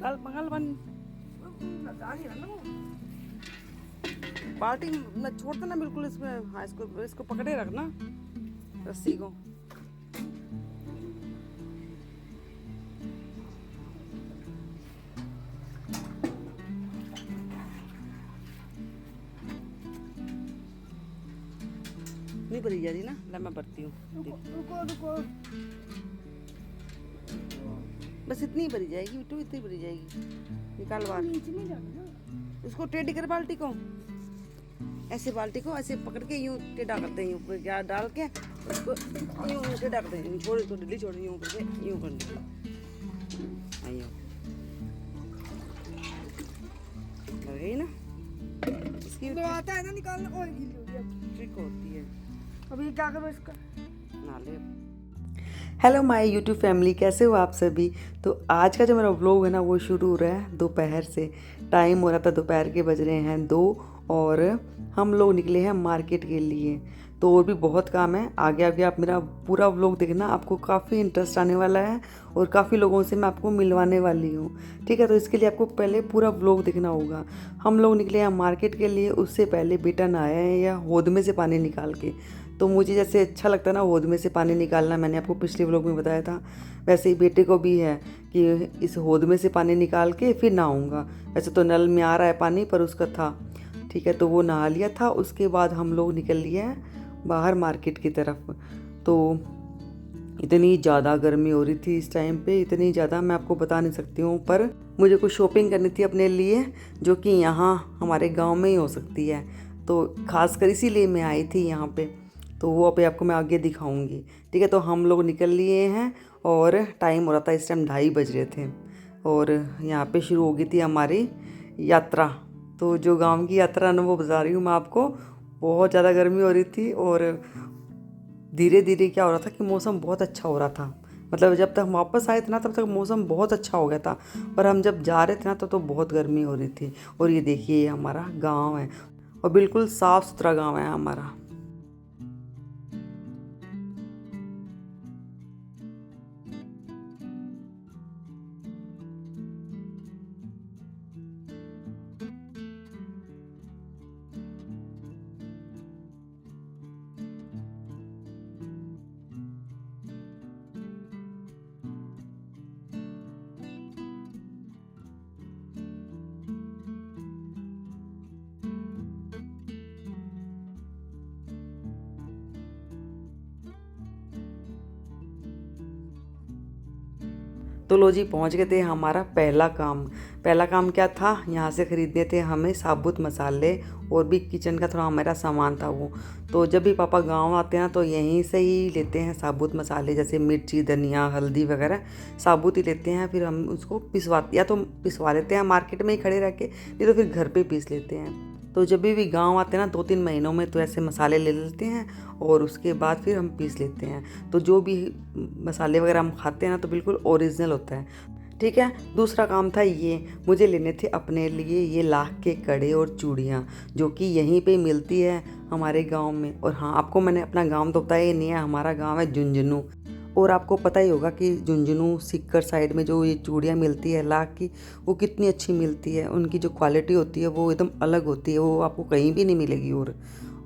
Dal pangal ban बाल्टी न छोड़ देना बिल्कुल इसमें। हाँ, इसको इसको पकड़े रखना रस्सी को। नहीं भरी जा रही ना, ला मैं भरती हूँ। रुको बस इतनी ही भरी जाएगी बिट्टू, इतनी भरी जाएगी। निकाल बाहर। नीचे नहीं जाना। उसको टेढ़ी कर बाल्टी को, ऐसे बाल्टी को ऐसे पकड़ के यूं टेढ़ा करते हैं, यूं क्या डाल के उसको यूं टेढ़ा करते हैं। छोड़ इसको, ढीली छोड़, यूं करके यूं करना। यूं लग गई ना। इसकी तो आता है ना निकालना, और गीली हो गई। ट्रिक होती है। अब ये क्या करो इसका? नाले। हेलो माय यूट्यूब फैमिली, कैसे हो आप सभी। तो आज का जो मेरा व्लॉग है ना वो शुरू हो रहा है दोपहर से। टाइम हो रहा था, दोपहर के बज रहे हैं 2 और हम लोग निकले हैं मार्केट के लिए। तो और भी बहुत काम है, आगे आगे आप मेरा पूरा व्लॉग देखना, आपको काफ़ी इंटरेस्ट आने वाला है और काफ़ी लोगों से मैं आपको मिलवाने वाली हूँ। ठीक है, तो इसके लिए आपको पहले पूरा व्लॉग देखना होगा। हम लोग निकले हैं मार्केट के लिए, उससे पहले बेटा नहाया है या होद में से पानी निकाल के। तो मुझे जैसे अच्छा लगता है ना होद में से पानी निकालना, मैंने आपको पिछले व्लॉग में बताया था, वैसे ही बेटे को भी है कि इस होद में से पानी निकाल के फिर नहाऊंगा। वैसे तो नल में आ रहा है पानी, पर उसका था। ठीक है, तो वो नहा लिया था। उसके बाद हम लोग निकल लिए हैं बाहर मार्केट की तरफ। तो इतनी ज़्यादा गर्मी हो रही थी इस टाइम पे, इतनी ज़्यादा मैं आपको बता नहीं सकती हूँ। पर मुझे कुछ शॉपिंग करनी थी अपने लिए, जो कि यहाँ हमारे गांव में ही हो सकती है। तो खासकर इसीलिए मैं आई थी यहाँ पे। तो वो अभी आपको मैं आगे दिखाऊंगी। ठीक है, तो हम लोग निकल लिए हैं और टाइम हो रहा था, इस टाइम 2:30 बज रहे थे और यहाँ पे शुरू हो गई थी हमारी यात्रा। तो जो गांव की यात्रा ना वो बता रही हूँ मैं आपको। बहुत ज़्यादा गर्मी हो रही थी और धीरे धीरे क्या हो रहा था कि मौसम बहुत अच्छा हो रहा था। मतलब जब तक हम वापस आए थे ना तब तक मौसम बहुत अच्छा हो गया था, पर हम जब जा रहे थे ना तो बहुत गर्मी हो रही थी। और ये देखिए, ये हमारा गाँव है और बिल्कुल साफ़ सुथरा गाँव है हमारा। तो लो जी, पहुंच गए थे। हमारा पहला काम क्या था, यहाँ से ख़रीदने थे हमें साबुत मसाले और भी किचन का थोड़ा हमारा सामान था वो। तो जब भी पापा गांव आते हैं तो यहीं से ही लेते हैं साबुत मसाले, जैसे मिर्ची, धनिया, हल्दी वगैरह साबुत ही लेते हैं। फिर हम उसको या तो पिसवा लेते हैं मार्केट में ही खड़े रह के, नहीं तो फिर घर पे पीस लेते हैं। तो जब भी गांव आते हैं ना 2-3 महीनों में तो ऐसे मसाले ले लेते हैं और उसके बाद फिर हम पीस लेते हैं। तो जो भी मसाले वगैरह हम खाते हैं ना तो बिल्कुल ओरिजिनल होता है। ठीक है, दूसरा काम था ये, मुझे लेने थे अपने लिए ये लाख के कड़े और चूड़ियाँ, जो कि यहीं पे मिलती है हमारे गांव में। और हाँ, आपको मैंने अपना गांव तो बताया ही नहीं है, हमारा गांव है झुंझुनू। और आपको पता ही होगा कि झुंझुनू सीकर साइड में जो ये चूड़ियाँ मिलती है लाख की, वो कितनी अच्छी मिलती है। उनकी जो क्वालिटी होती है वो एकदम अलग होती है, वो आपको कहीं भी नहीं मिलेगी।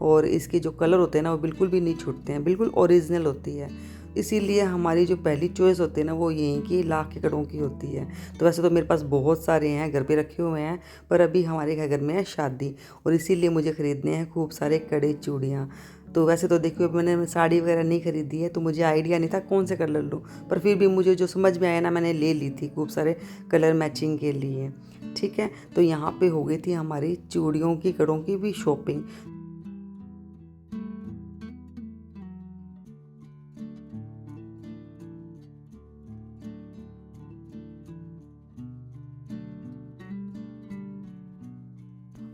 और इसके जो कलर होते हैं ना वो बिल्कुल भी नहीं छूटते हैं, बिल्कुल ओरिजिनल होती है। इसीलिए हमारी जो पहली चॉइस होती है ना वो यहीं की लाख के कड़ों की होती है। तो वैसे तो मेरे पास बहुत सारे हैं, घर पे रखे हुए हैं, पर अभी हमारे घर में है शादी और इसीलिए मुझे ख़रीदने हैं खूब सारे कड़े चूड़ियाँ। तो वैसे तो देखिए, मैंने साड़ी वगैरह नहीं खरीदी है तो मुझे आइडिया नहीं था कौन से कलर लूँ, पर फिर भी मुझे जो समझ में आया ना मैंने ले ली थी खूब सारे कलर मैचिंग के लिए। ठीक है, तो यहाँ पे हो गई थी हमारी चूड़ियों की, कड़ों की भी शॉपिंग।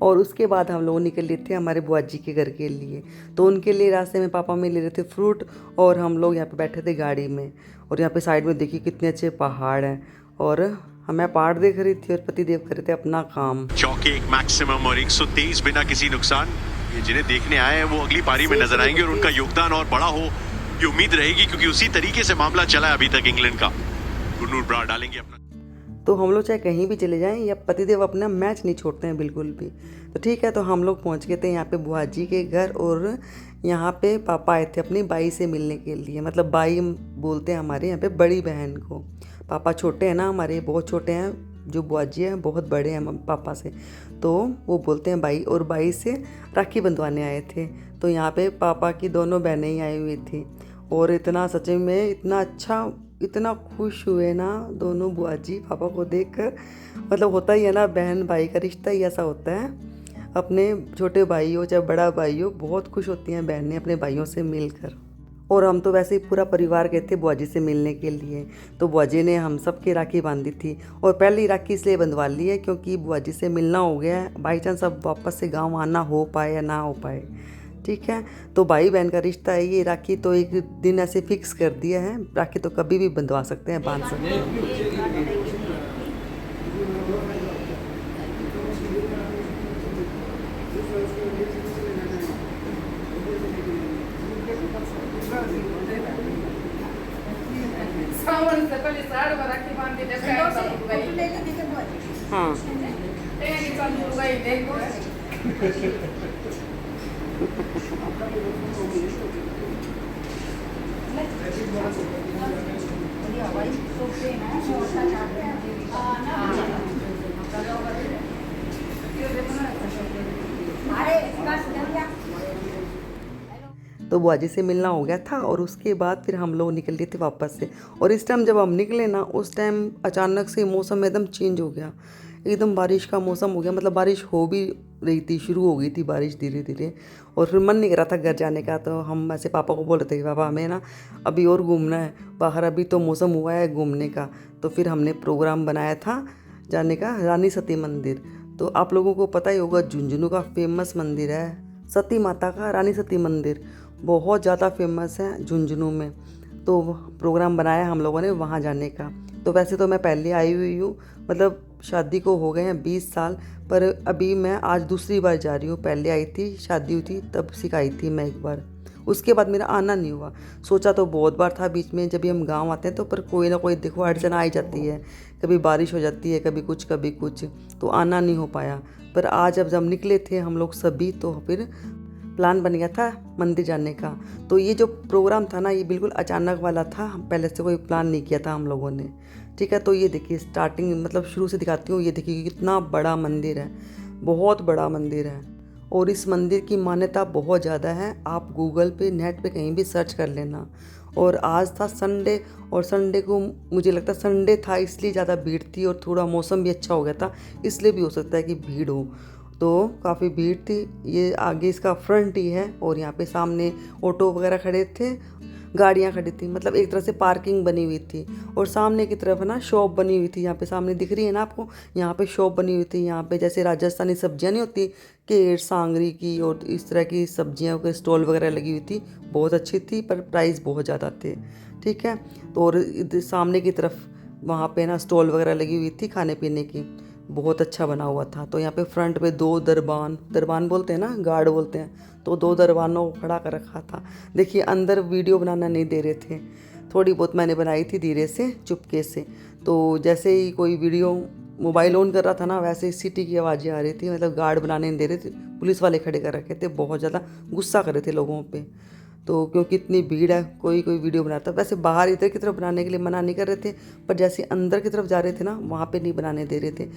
और उसके बाद हम लोग निकल लिए थे हमारे बुआ जी के घर के लिए। तो उनके लिए रास्ते में पापा में ले रहे थे फ्रूट और हम लोग यहाँ पे बैठे थे गाड़ी में। और यहाँ पे साइड में देखिए कितने अच्छे पहाड़ हैं और हमें पहाड़ देख रही थी और पतिदेव कर रहे थे अपना काम। चौके एक मैक्सिमम और 123 बिना किसी नुकसान। ये जिन्हें देखने आए हैं वो अगली पारी में नजर आएंगे और उनका योगदान और बड़ा हो ये उम्मीद रहेगी, क्योंकि उसी तरीके से मामला चला है अभी तक इंग्लैंड का। गुरनूर ब्रा डालेंगे अपना। तो हम लोग चाहे कहीं भी चले जाएं या पतिदेव अपना मैच नहीं छोड़ते हैं बिल्कुल भी। तो ठीक है, तो हम लोग पहुंच गए थे यहाँ पे बुआ जी के घर, और यहाँ पे पापा आए थे अपनी बाई से मिलने के लिए। मतलब बाई बोलते हैं हमारे यहाँ पे बड़ी बहन को। पापा छोटे हैं ना हमारे, बहुत छोटे हैं। जो बुआ जी हैं बहुत बड़े हैं पापा से, तो वो बोलते हैं बाई। और बाई से राखी बंधवाने आए थे। तो यहाँ पे पापा की दोनों बहनें ही आई हुई थी, और इतना सच में इतना अच्छा, इतना खुश हुए ना दोनों बुआ जी पापा को देखकर। मतलब होता ही है ना, बहन भाई का रिश्ता ही ऐसा होता है। अपने छोटे भाई हो चाहे बड़ा भाई हो, बहुत खुश होती हैं बहनें अपने भाइयों से मिलकर। और हम तो वैसे ही पूरा परिवार गए थे बुआ जी से मिलने के लिए। तो बुआ जी ने हम सब की राखी बांधी थी, और पहले ही राखी इसलिए बंधवा ली है क्योंकि बुआ जी से मिलना हो गया है, बाई चांस अब वापस से गाँव आना हो पाए या ना हो पाए। ठीक है, तो भाई बहन का रिश्ता है ये। राखी तो एक दिन ऐसे फिक्स कर दिया है, राखी तो कभी भी बंधवा सकते हैं, बांध सकते हैं। सावन से पहले साड़ में राखी बांध के जब हाँ, तो बुआ जी से मिलना हो गया था, और उसके बाद फिर हम लोग निकल लिए थे वापस से। और इस टाइम जब हम निकले ना, उस टाइम अचानक से मौसम एकदम चेंज हो गया, एकदम बारिश का मौसम हो गया। मतलब बारिश हो भी रही थी, शुरू हो गई थी बारिश धीरे धीरे, और फिर मन नहीं कर रहा था घर जाने का। तो हम ऐसे पापा को बोल रहे थे कि पापा हमें ना अभी और घूमना है बाहर, अभी तो मौसम हुआ है घूमने का। तो फिर हमने प्रोग्राम बनाया था जाने का रानी सती मंदिर। तो आप लोगों को पता ही होगा, झुंझुनू का फेमस मंदिर है सती माता का, रानी सती मंदिर बहुत ज़्यादा फेमस है झुंझुनू में। तो प्रोग्राम बनाया हम लोगों ने वहाँ जाने का। तो वैसे तो मैं पहले आई हुई हूँ, मतलब शादी को हो गए हैं 20 साल, पर अभी मैं आज दूसरी बार जा रही हूँ। पहले आई थी, शादी हुई थी तब सिखाई थी मैं एक बार, उसके बाद मेरा आना नहीं हुआ। सोचा तो बहुत बार था बीच में जब भी हम गांव आते हैं, तो पर कोई ना कोई देखो अड़चन आ ही जाती है, कभी बारिश हो जाती है, कभी कुछ तो आना नहीं हो पाया। पर आज अब जब निकले थे हम लोग सभी, तो फिर प्लान बन गया था मंदिर जाने का। तो ये जो प्रोग्राम था ना, ये बिल्कुल अचानक वाला था, पहले से कोई प्लान नहीं किया था हम लोगों ने। ठीक है, तो ये देखिए स्टार्टिंग, मतलब शुरू से दिखाती हूँ। ये देखिए कितना बड़ा मंदिर है, बहुत बड़ा मंदिर है, और इस मंदिर की मान्यता बहुत ज़्यादा है। आप गूगल पे, नेट पे कहीं भी सर्च कर लेना। और आज था संडे, और संडे को मुझे लगता संडे था इसलिए ज़्यादा भीड़ थी, और थोड़ा मौसम भी अच्छा हो गया था, इसलिए भी हो सकता है कि भीड़ हो। तो काफ़ी भीड़ थी। ये आगे इसका फ्रंट ही है, और यहाँ पे सामने ऑटो वगैरह खड़े थे, गाड़ियाँ खड़ी थी, मतलब एक तरह से पार्किंग बनी हुई थी। और सामने की तरफ ना शॉप बनी हुई थी, यहाँ पे सामने दिख रही है ना आपको, यहाँ पे शॉप बनी हुई थी। यहाँ पे जैसे राजस्थानी सब्जियाँ नहीं होती, केर सांगरी की और इस तरह की सब्जियों के स्टॉल वगैरह लगी हुई थी, बहुत अच्छी थी, पर प्राइस बहुत ज़्यादा थे। ठीक है, तो और सामने की तरफ वहाँ पे ना स्टॉल वगैरह लगी हुई थी खाने पीने की, बहुत अच्छा बना हुआ था। तो यहाँ पे फ्रंट पे 2 दरबान बोलते हैं ना, गार्ड बोलते हैं, तो 2 दरबानों को खड़ा कर रखा था। देखिए अंदर वीडियो बनाना नहीं दे रहे थे, थोड़ी बहुत मैंने बनाई थी धीरे से चुपके से। तो जैसे ही कोई वीडियो मोबाइल ऑन कर रहा था ना, वैसे ही सीटी की आवाज़ें आ रही थी, मतलब गार्ड बनाने नहीं दे रहे थे, पुलिस वाले खड़े कर रखे थे, बहुत ज़्यादा गुस्सा कर रहे थे लोगों पे। तो क्योंकि इतनी भीड़ है, कोई वीडियो बनाता, वैसे बाहर इधर की तरफ बनाने के लिए मना नहीं कर रहे थे, पर जैसे अंदर की तरफ जा रहे थे ना, वहाँ पे नहीं बनाने दे रहे थे।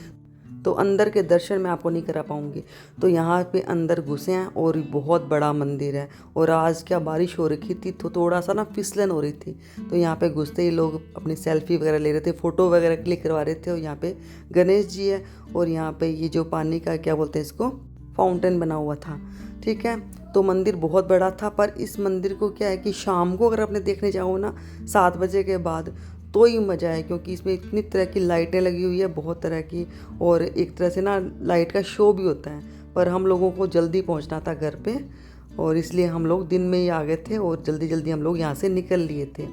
तो अंदर के दर्शन मैं आपको नहीं करा पाऊँगी। तो यहाँ पे अंदर घुसे हैं, और बहुत बड़ा मंदिर है, और आज क्या बारिश हो रखी थी, तो थोड़ा सा ना फिसलन हो रही थी। तो यहाँ पे घुसते ही लोग अपनी सेल्फी वगैरह ले रहे थे, फ़ोटो वगैरह क्लिक करवा रहे थे। और यहाँ पे गणेश जी है, और यहाँ पे ये जो पानी का क्या बोलते हैं इसको, फाउंटेन बना हुआ था। ठीक है, तो मंदिर बहुत बड़ा था, पर इस मंदिर को क्या है कि शाम को अगर आपने देखने जाओ ना 7 बजे के बाद, तो ही मज़ा है, क्योंकि इसमें इतनी तरह की लाइटें लगी हुई है, बहुत तरह की, और एक तरह से ना लाइट का शो भी होता है। पर हम लोगों को जल्दी पहुंचना था घर पे, और इसलिए हम लोग दिन में ही आ गए थे, और जल्दी जल्दी हम लोग यहाँ से निकल लिए थे।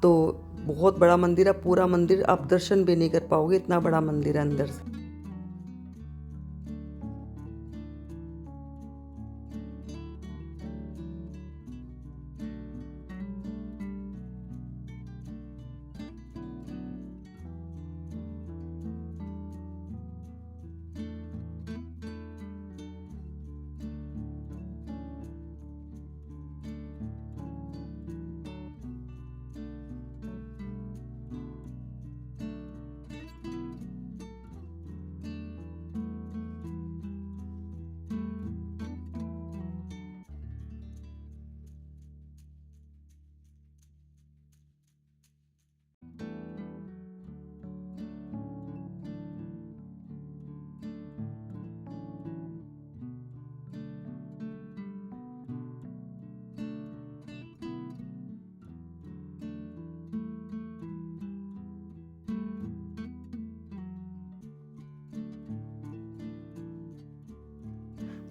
तो बहुत बड़ा मंदिर है, पूरा मंदिर आप दर्शन भी नहीं कर पाओगे, इतना बड़ा मंदिर है अंदर से।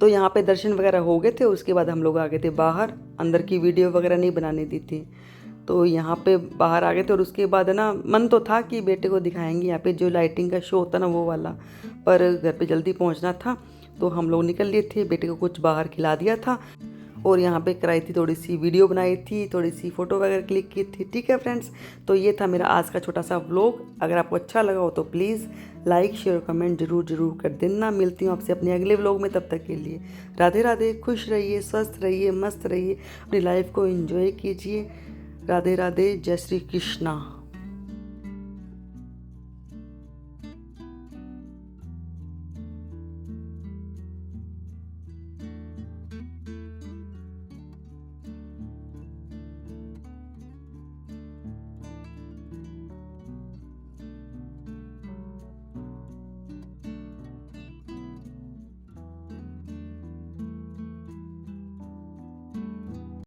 तो यहाँ पे दर्शन वगैरह हो गए थे, उसके बाद हम लोग आ गए थे बाहर। अंदर की वीडियो वगैरह नहीं बनाने दी थी, तो यहाँ पे बाहर आ गए थे। और उसके बाद ना मन तो था कि बेटे को दिखाएंगे यहाँ पे जो लाइटिंग का शो होता ना वो वाला, पर घर पे जल्दी पहुँचना था तो हम लोग निकल लिए थे। बेटे को कुछ बाहर खिला दिया था और यहाँ पे कराई थी, थोड़ी सी वीडियो बनाई थी, थोड़ी सी फ़ोटो वगैरह क्लिक की थी। ठीक है फ्रेंड्स, तो ये था मेरा आज का छोटा सा व्लॉग। अगर आपको अच्छा लगा हो तो प्लीज़ लाइक शेयर कमेंट जरूर कर देना। मिलती हूँ आपसे अपने अगले व्लॉग में, तब तक के लिए राधे राधे। खुश रहिए, स्वस्थ रहिए, मस्त रहिए, अपनी लाइफ को एंजॉय कीजिए। राधे राधे, जय श्री कृष्णा।